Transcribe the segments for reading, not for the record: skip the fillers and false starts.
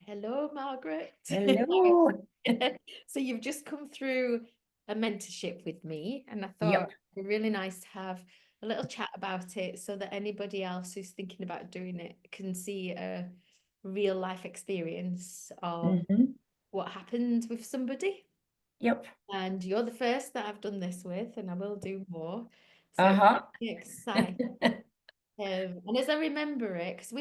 Hello, Margaret. Hello. So you've just come through a mentorship with me, and I thought Yep. it'd be really nice to have a little chat about it so that anybody else who's thinking about doing it can see a real life experience of hmm what happened with somebody. Yep. And you're the first that I've done this with, and I will do more. So Uh-huh. excited. And as I remember it, because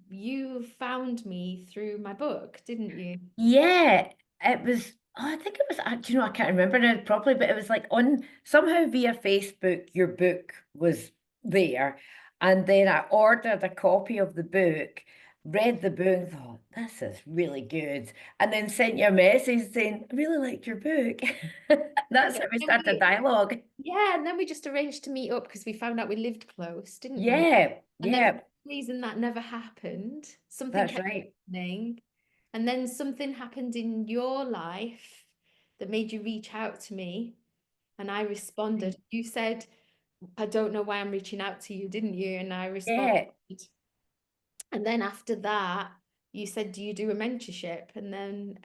you found me through my book, didn't you? Yeah, it was, I think it was, I can't remember now properly, but it was like on somehow via Facebook, your book was there. And then I ordered a copy of the book, read the book, and thought, this is really good. And then sent you a message saying, I really liked your book. That's how we And started dialogue. yeah, and then we just arranged to meet up because we found out we lived close, didn't we? Yeah, And then for yeah, some reason that never happened. Something that's kept right. happening. And then something happened in your life that made you reach out to me. And I responded. You said, I don't know why I'm reaching out to you, didn't you? And I responded. Yeah, And then after that, you said, do you do a mentorship? And then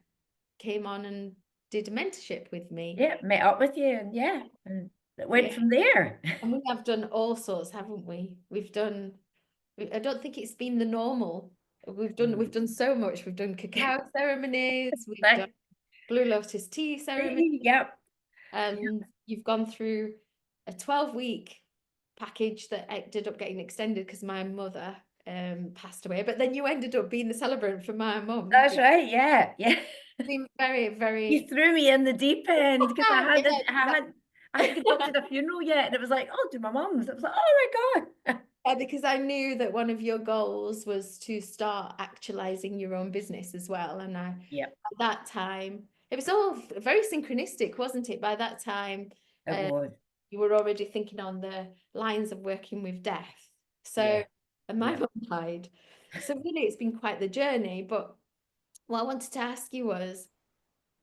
came on and did a mentorship with me. yeah, met up with you and yeah, and it went Yeah. from there. And we have done all sorts, haven't we? I don't think it's been the normal. We've done so much. We've done cacao ceremonies, we've done Like, Blue Lotus tea ceremony, yep, and you've gone through a 12-week package that ended up getting extended because my mother passed away. But then you ended up being the celebrant for my mum. that's It's right. Yeah, yeah. been very, You very threw me in the deep end because yeah, I hadn't got to the funeral yet, and it was like, oh, to my mum's. It was like, oh my God. because I knew that one of your goals was to start actualizing your own business as well. And Yep, at that time, it was all very synchronistic, wasn't it? By that time, it uh, was. you were already thinking on the lines of working with death. So, Yeah, and my yeah. mum died. So really, it's been quite the journey. But what I wanted to ask you was,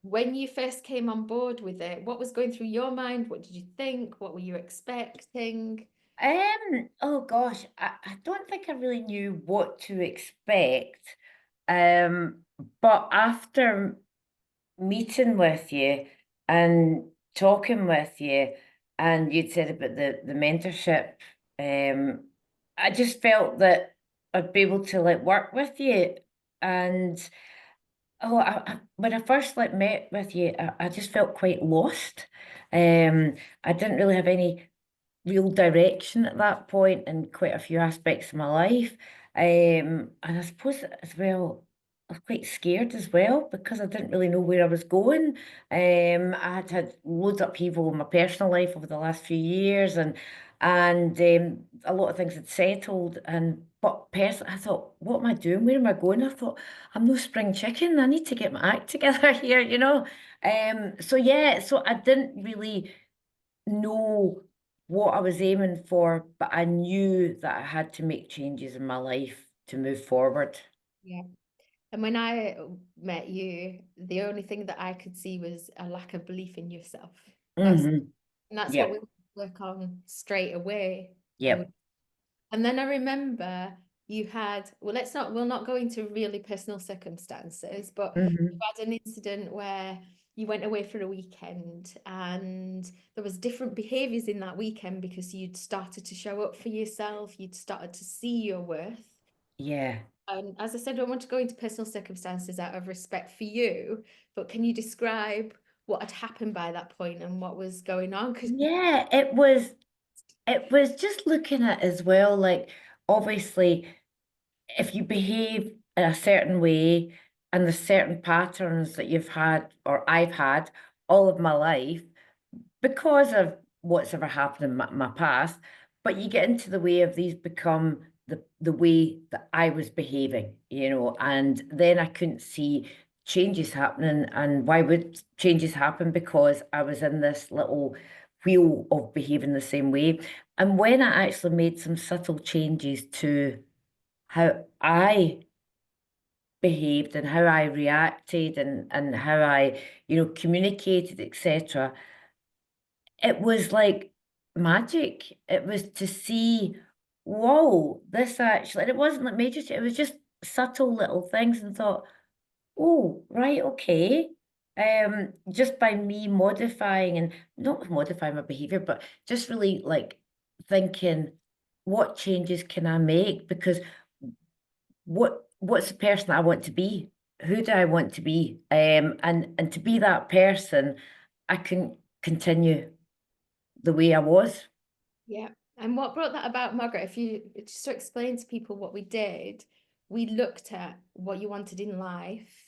when you first came on board with it, what was going through your mind? What did you think? What were you expecting? Oh gosh, I don't think I really knew what to expect. Um, but after meeting with you and talking with you, and you'd said about the mentorship, I just felt that I'd be able to like work with you. And when I first like met with you, I just felt quite lost. I didn't really have any real direction at that point in quite a few aspects of my life. And I suppose as well, I was quite scared as well because I didn't really know where I was going. I had loads of upheaval in my personal life over the last few years, and a lot of things had settled. And but personally, I thought, what am I doing? Where am I going? I thought, I'm no spring chicken. I need to get my act together here. So yeah, so I didn't really know what I was aiming for, but I knew that I had to make changes in my life to move forward. Yeah. And when I met you, the only thing that I could see was a lack of belief in yourself. hmm And that's what we Yep. work on straight away. Yep. And then I remember you had, we'll not go into really personal circumstances, but you hmm had an incident where you went away for a weekend and there was different behaviors in that weekend because you'd started to show up for yourself, you'd started to see your worth. Yeah. And as I said, I don't want to go into personal circumstances out of respect for you, but can you describe what had happened by that point and what was going on? Because Yeah, it was just looking at as well, like obviously if you behave in a certain way and the certain patterns that you've had or I've had all of my life, because of what's ever happened in my past, but you get into the way of these become the way that I was behaving, and then I couldn't see changes happening. And why would changes happen? Because I was in this little wheel of behaving the same way. And when I actually made some subtle changes to how I behaved and how I reacted and how I communicated, etc., it was like magic. It was to see, whoa, this actually, and it wasn't like major, it was just subtle little things and thought, oh, right, okay. Just by me modifying and not modifying my behavior, but just really like thinking, what changes can I make? Because what's the person I want to be? Who do I want to be? And to be that person, I can continue the way I was. Yeah. And what brought that about, Margaret? If you just to explain to people what we did, we looked at what you wanted in life,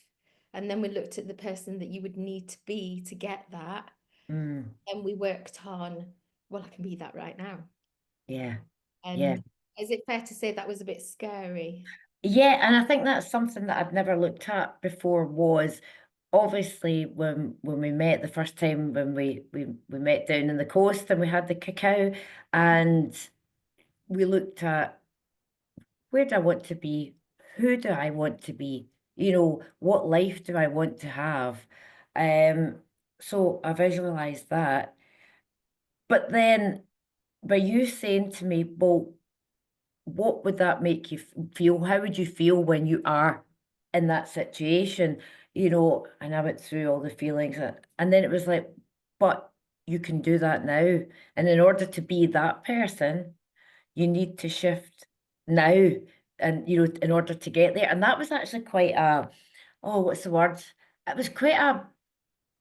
and then we looked at the person that you would need to be to get that. Mm, And we worked on, well, I can be that right now. yeah, yeah. And is it fair to say that was a bit scary? Yeah, and I think that's something that I'd never looked at before was obviously when we met the first time when we met down in the coast and we had the cacao and we looked at where do I want to be? Who do I want to be? You know, what life do I want to have? Um, so I visualized that. But then by you saying to me, well, what would that make you feel? How would you feel when you are in that situation? You know, and I went through all the feelings, and then it was like, but you can do that now. And in order to be that person, you need to shift now. And, you know, in order to get there. And that was actually quite a, oh, what's the word? It was quite a,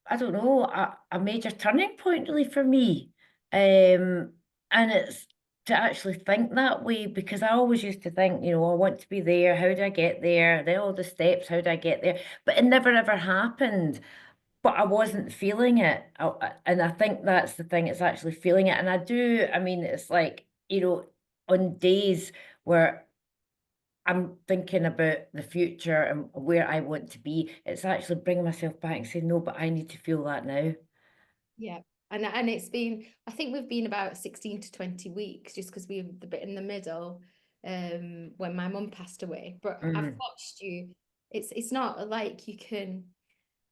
I don't know, a major turning point really for me. And it's to actually think that way because I always used to think, you know, I want to be there. How do I get there? Then all the steps, how do I get there? But it never ever happened. But I wasn't feeling it. And I think that's the thing, it's actually feeling it. And I do, I mean, it's like, you know, on days where I'm thinking about the future and where I want to be, it's actually bringing myself back and saying, no, but I need to feel that now. Yeah. And it's been, I think we've been about 16 to 20 weeks just because we were the bit in the middle when my mum passed away. But I've Mm. watched you. It's not like you can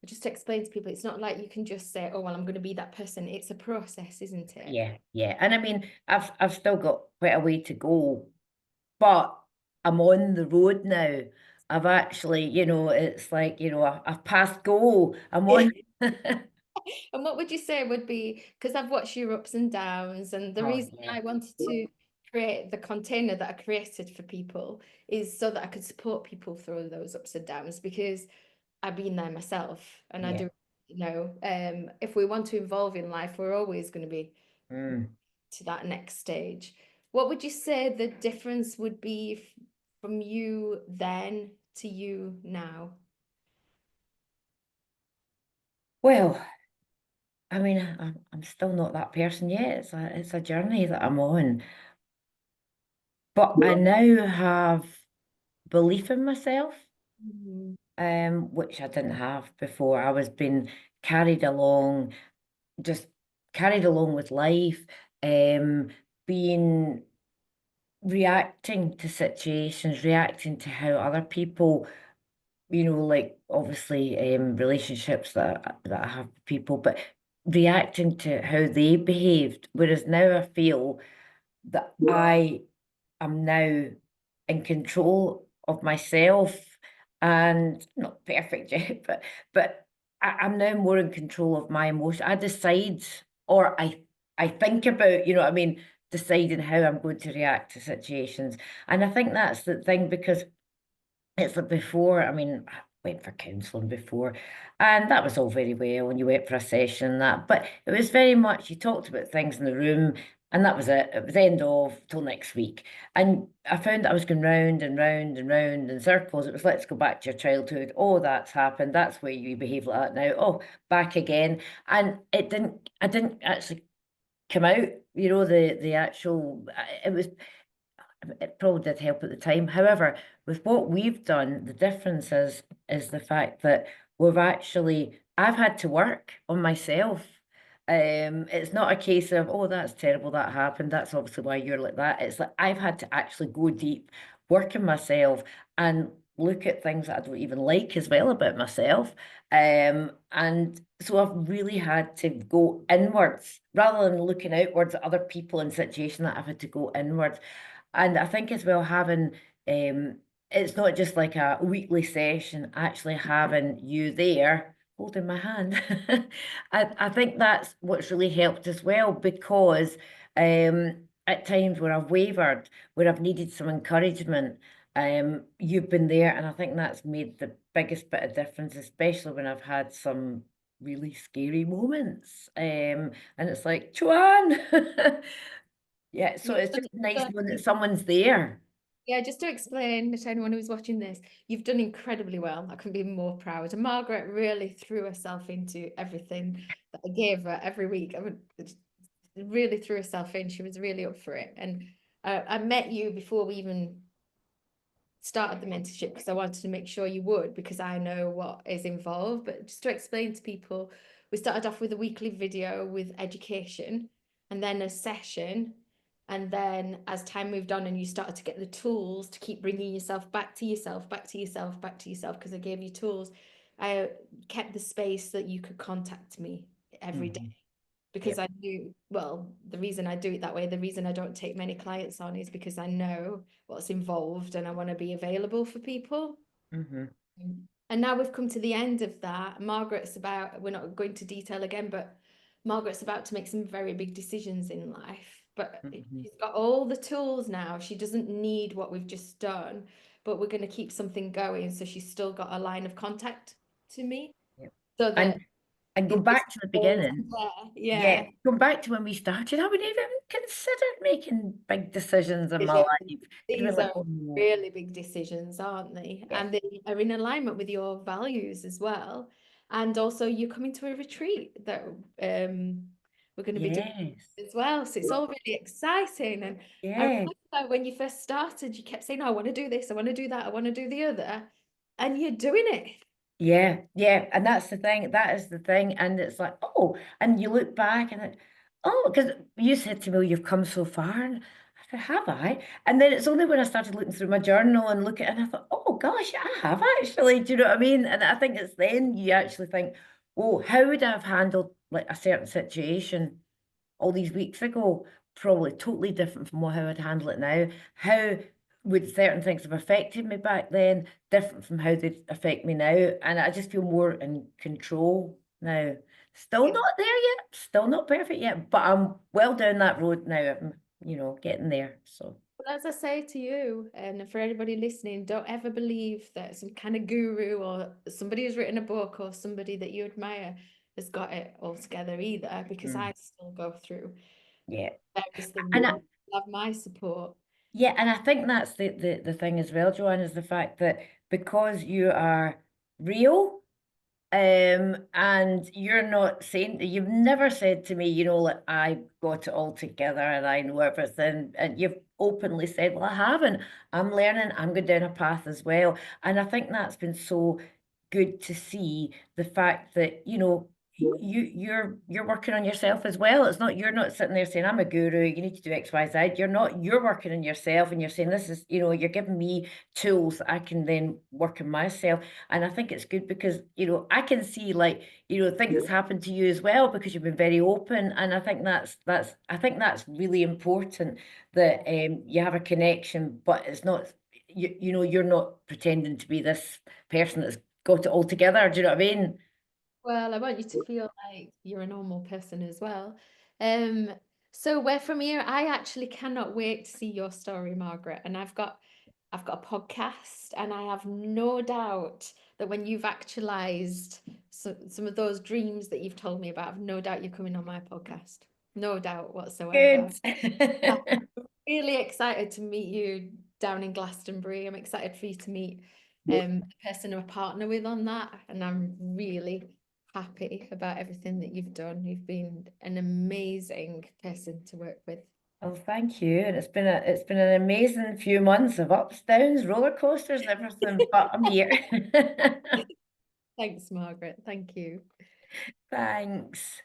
just to explain to people, it's not like you can just say, oh well, I'm going to be that person. It's a process, isn't it? Yeah, yeah. And I mean, I've still got quite a way to go, but I'm on the road now. I've actually, you know, it's like, you know, I've passed go. I'm on. And what would you say would be, because I've watched your ups and downs, and the Oh, reason yeah, I wanted to create the container that I created for people is so that I could support people through those ups and downs because I've been there myself and I yeah. do know if we want to evolve in life, we're always going to be Mm. to that next stage. What would you say the difference would be from you then to you now? Well, I mean, I'm still not that person yet. It's a journey that I'm on. But I now have belief in myself, Mhm. which I didn't have before. I was being carried along, just carried along with life, being reacting to situations, reacting to how other people, you know, like obviously relationships that I have with people, but reacting to how they behaved. Whereas now I feel that I am now in control of myself and not perfect yet, but I'm now more in control of my emotion. I decide or I think about, you know what I mean, deciding how I'm going to react to situations. And I think that's the thing because it's like before, I mean, I went for counselling before, and that was all very well when you went for a session and that, but it was very much you talked about things in the room, and that was it. It was end of till next week. And I found that I was going round and round and round in circles. It was let's go back to your childhood. Oh, that's happened. That's where you behave like that now. Oh, back again. And I didn't actually come out, you know, the actual, it was it probably did help at the time. However, with what we've done, the difference is the fact that I've had to work on myself. It's not a case of, oh, that's terrible, that happened. That's obviously why you're like that. It's like I've had to actually go deep, work on myself, and look at things that I don't even like as well about myself. And so I've really had to go inwards rather than looking outwards at other people in situations that I've had to go inwards. And I think as well having it's not just like a weekly session, actually having you there holding my hand. I think that's what's really helped as well, because at times where I've wavered, where I've needed some encouragement, you've been there, and I think that's made the biggest bit of difference, especially when I've had some really scary moments. And it's like, Joanne. Yeah, so Yeah, it's just nice knowing that someone's there. yeah, just to explain to anyone who's watching this, you've done incredibly well. I couldn't be more proud. And Margaret really threw herself into everything that I gave her every week. I would really threw herself in. She was really up for it. And I met you before we even started the mentorship because I wanted to make sure you would, because I know what is involved. But just to explain to people, we started off with a weekly video with education and then a session. And then as time moved on and you started to get the tools to keep bringing yourself back to yourself, back to yourself, back to yourself, because I gave you tools, I kept the space that you could contact me every day, Mhm. because Yep. I knew, well, the reason I do it that way, the reason I don't take many clients on is because I know what's involved and I want to be available for people. Mhm. And now we've come to the end of that. Margaret's about, we're not going to detail again, but Margaret's about to make some very big decisions in life. But Mhm. she's got all the tools now. She doesn't need what we've just done, but we're going to keep something going. So she's still got a line of contact to me Yep. so And that and go it's just back to the always beginning. there. Yeah, Yeah. go back to when we started. I wouldn't even considered making big decisions in my Decisions. life. It'd be These like, are oh no. really big decisions, aren't they? Yeah. And they are in alignment with your values as well. And also, you're coming to a retreat that we're going to be doing Yes. as well. So it's all really exciting. And I Yeah. remember that when you first started, you kept saying, "Oh, I want to do this, I want to do that, I want to do the other," and you're doing it. Yeah, yeah, and that's the thing. That is the thing, and it's like, oh, and you look back and oh, because you said to me, "Oh, you've come so far," and I said, "Have I?" And then it's only when I started looking through my journal and looking, and I thought, "Oh gosh, I have actually." Do you know what I mean? And I think it's then you actually think, "Oh, how would I have handled like a certain situation all these weeks ago? Probably totally different from how I'd handle it now. How would certain things have affected me back then, different from how they affect me now?" And I just feel more in control now. Still Yeah. not there yet, still not perfect yet, but I'm well down that road now. I'm, getting there. So, Well, as I say to you, and for anybody listening, don't ever believe that some kind of guru or somebody who's written a book or somebody that you admire has got it all together either, because mm, I still go through yeah. various things And I, and have my support. yeah, and I think that's the thing as well, Joanne, is the fact that because you are real. And you're not saying, you've never said to me, like, I got it all together and I know everything. And you've openly said, well, I haven't. I'm learning, I'm going down a path as well. And I think that's been so good to see, the fact that, you're working on yourself as well. It's not, you're not sitting there saying, I'm a guru, you need to do X, Y, Z. You're not, you're working on yourself, and you're saying, this is, you're giving me tools that I can then work on myself. And I think it's good because, I can see, like, things that's happened to you as well, because you've been very open. And I think that's really important, that you have a connection, but it's not, you're not pretending to be this person that's got it all together. Do you know what I mean? Well, I want you to feel like you're a normal person as well. Um, so where from here, I actually cannot wait to see your story, Margaret. And I've got a podcast, and I have no doubt that when you've actualized some of those dreams that you've told me about, I've no doubt you're coming on my podcast. No doubt whatsoever. Good. I'm really excited to meet you down in Glastonbury. I'm excited for you to meet the person I'm a partner with on that. And I'm really happy about everything that you've done. You've been an amazing person to work with. Oh, thank you. And it's been an amazing few months of ups, downs, roller coasters, everything, but I'm here. Thanks, Margaret. Thank you. Thanks.